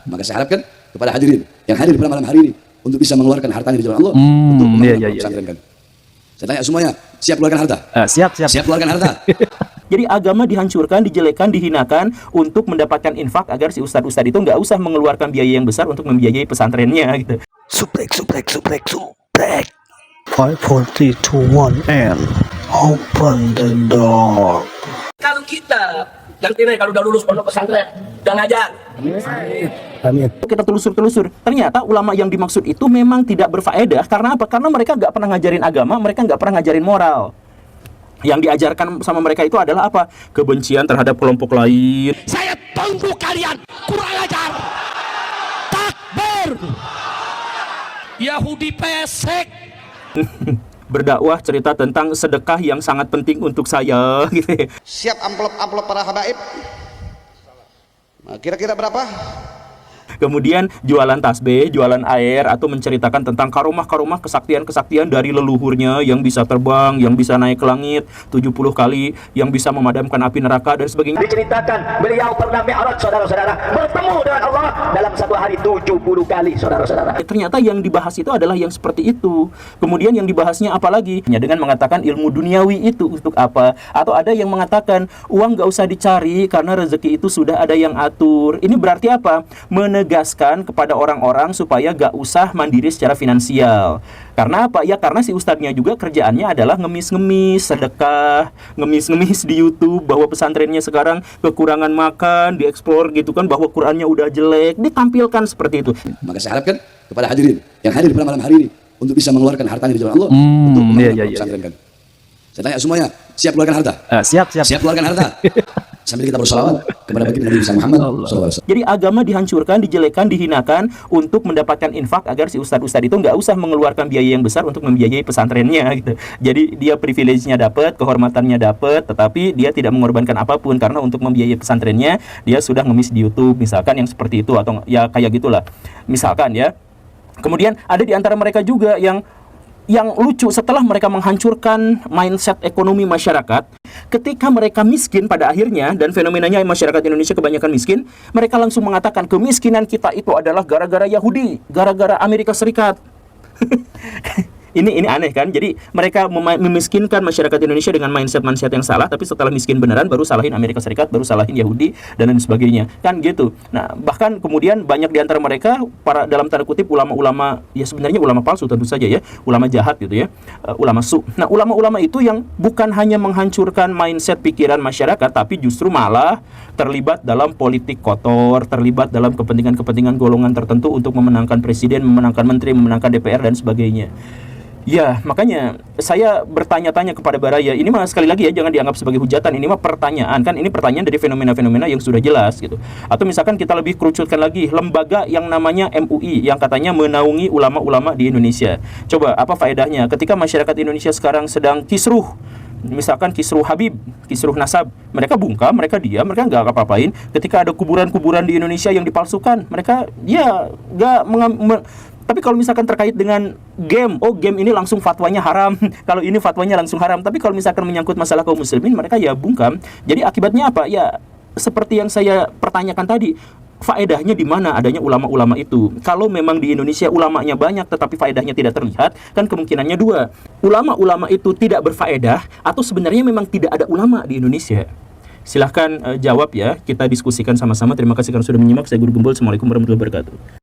Maka saya harapkan kepada hadirin yang hadir pada malam hari ini untuk bisa mengeluarkan hartanya di jalan Allah untuk membangun pesantren kami. Saya tanya semuanya, siap keluarkan harta? Siap keluarkan harta. Jadi agama dihancurkan, dijelekan, dihinakan untuk mendapatkan infak agar si ustadz-ustadz itu nggak usah mengeluarkan biaya yang besar untuk membiayai pesantrennya gitu. Subrek. 5, 4, 3, 2, 1, and open the door. Kalau kita yang ini kalau udah lulus pondok pesantren, udah ngajar. Amin. Kita telusur, ternyata ulama yang dimaksud itu memang tidak berfaedah. Karena apa? Karena mereka nggak pernah ngajarin agama, mereka nggak pernah ngajarin moral. Yang diajarkan sama mereka itu adalah apa? Kebencian terhadap kelompok lain. Saya tunggu kalian kurang ajar. Takbir. Yahudi pesek. Berdakwah cerita tentang sedekah yang sangat penting untuk saya gitu. Siap amplop para habaib? Nah, kira-kira berapa? Kemudian jualan tasbih, jualan air, atau menceritakan tentang karomah-karomah kesaktian-kesaktian dari leluhurnya yang bisa terbang, yang bisa naik ke langit 70 kali, yang bisa memadamkan api neraka dan sebagainya. Diceritakan beliau pernah mi'raj, saudara-saudara, bertemu dengan Allah dalam satu hari 70 kali, saudara-saudara. Ternyata yang dibahas itu adalah yang seperti itu. Kemudian yang dibahasnya apa lagi? Dengan mengatakan ilmu duniawi itu untuk apa? Atau ada yang mengatakan uang gak usah dicari karena rezeki itu sudah ada yang atur. Ini berarti apa? Menegaskan kepada orang-orang supaya gak usah mandiri secara finansial. Karena apa? Ya karena si ustadznya juga kerjaannya adalah ngemis-ngemis, sedekah, ngemis-ngemis di YouTube bahwa pesantrennya sekarang kekurangan makan, dieksplor gitu kan, bahwa Qurannya udah jelek, ditampilkan seperti itu. Maka saya harapkan kepada hadirin yang hadir pada malam hari ini untuk bisa mengeluarkan hartanya di jalan Allah untuk membangun pesantren kami. Saya tanya semuanya, siap keluarkan harta? Siap keluarkan harta. Sambil kita bersolawat kepada baginda Nabi Muhammad SAW. Jadi agama dihancurkan, dijelekan, dihinakan untuk mendapatkan infak agar si ustadz-ustadz itu nggak usah mengeluarkan biaya yang besar untuk membiayai pesantrennya gitu. Jadi dia privilege-nya dapat, kehormatannya dapat, tetapi dia tidak mengorbankan apapun karena untuk membiayai pesantrennya dia sudah ngemis di YouTube misalkan, yang seperti itu, atau ya kayak gitulah misalkan ya. Kemudian ada di antara mereka juga yang lucu, setelah mereka menghancurkan mindset ekonomi masyarakat, ketika mereka miskin pada akhirnya, dan fenomenanya masyarakat Indonesia kebanyakan miskin, mereka langsung mengatakan kemiskinan kita itu adalah gara-gara Yahudi, gara-gara Amerika Serikat. Ini aneh kan? Jadi mereka memiskinkan masyarakat Indonesia dengan mindset yang salah, tapi setelah miskin beneran baru salahin Amerika Serikat, baru salahin Yahudi dan lain sebagainya. Kan gitu. Nah, bahkan kemudian banyak di antara mereka para dalam tanda kutip ulama-ulama, ya sebenarnya ulama palsu tentu saja ya, ulama jahat gitu ya, ulama su. Nah, ulama-ulama itu yang bukan hanya menghancurkan mindset pikiran masyarakat, tapi justru malah terlibat dalam politik kotor, terlibat dalam kepentingan-kepentingan golongan tertentu untuk memenangkan presiden, memenangkan menteri, memenangkan DPR dan sebagainya. Ya, makanya saya bertanya-tanya kepada Baraya, ini mah sekali lagi ya jangan dianggap sebagai hujatan, ini mah pertanyaan, kan ini pertanyaan dari fenomena-fenomena yang sudah jelas gitu. Atau misalkan kita lebih kerucutkan lagi, lembaga yang namanya MUI yang katanya menaungi ulama-ulama di Indonesia. Coba apa faedahnya ketika masyarakat Indonesia sekarang sedang kisruh, misalkan kisruh Habib, kisruh Nasab, mereka bungkam, mereka diam, mereka nggak apa-apain. Ketika ada kuburan-kuburan di Indonesia yang dipalsukan, mereka ya nggak tapi kalau misalkan terkait dengan game, oh game ini langsung fatwanya haram, kalau ini fatwanya langsung haram. Tapi kalau misalkan menyangkut masalah kaum muslimin, mereka ya bungkam. Jadi akibatnya apa? Ya seperti yang saya pertanyakan tadi, faedahnya di mana adanya ulama-ulama itu? Kalau memang di Indonesia ulamanya banyak tetapi faedahnya tidak terlihat, kan kemungkinannya dua. Ulama-ulama itu tidak berfaedah atau sebenarnya memang tidak ada ulama di Indonesia. Silahkan jawab ya, kita diskusikan sama-sama. Terima kasih karena sudah menyimak. Saya Guru Gembul. Assalamualaikum warahmatullahi wabarakatuh.